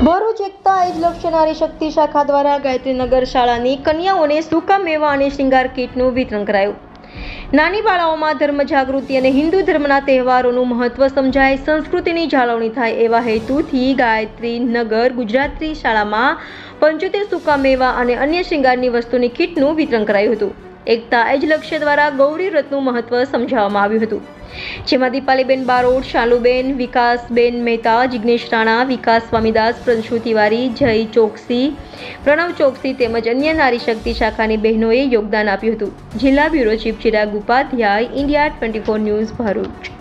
ભરૂચ એકતા એજ લક્ષ્ય નારી શક્તિ શાખા દ્વારા ગાયત્રીનગર શાળાની કન્યાઓને સૂકા મેવા અને શૃંગાર કીટનું વિતરણ કરાયું. નાની બાળાઓમાં ધર્મ જાગૃતિ અને હિન્દુ ધર્મના તહેવારોનું મહત્વ સમજાય, સંસ્કૃતિની જાળવણી થાય એવા હેતુથી ગાયત્રીનગર ગુજરાતી શાળામાં 75 સૂકા મેવા અને અન્ય શૃંગારની વસ્તુની કીટનું વિતરણ કરાયું હતું. એકતા એજ લક્ષ્ય દ્વારા ગૌરી વ્રતનું મહત્વ સમજાવવામાં આવ્યું હતું, જેમાં દીપાલીબેન બારોટ, શાલુબેન, વિકાસબેન મહેતા, જિગ્નેશ રાણા, વિકાસ સ્વામીદાસ, પ્રંશુ તિવારી, જય ચોકસી, પ્રણવ ચોકસી તેમજ અન્ય નારી શક્તિ શાખાની બહેનોએ યોગદાન આપ્યું હતું. જિલ્લા bureau chief Chirag Upadhyay, India 24 news, Bharuch.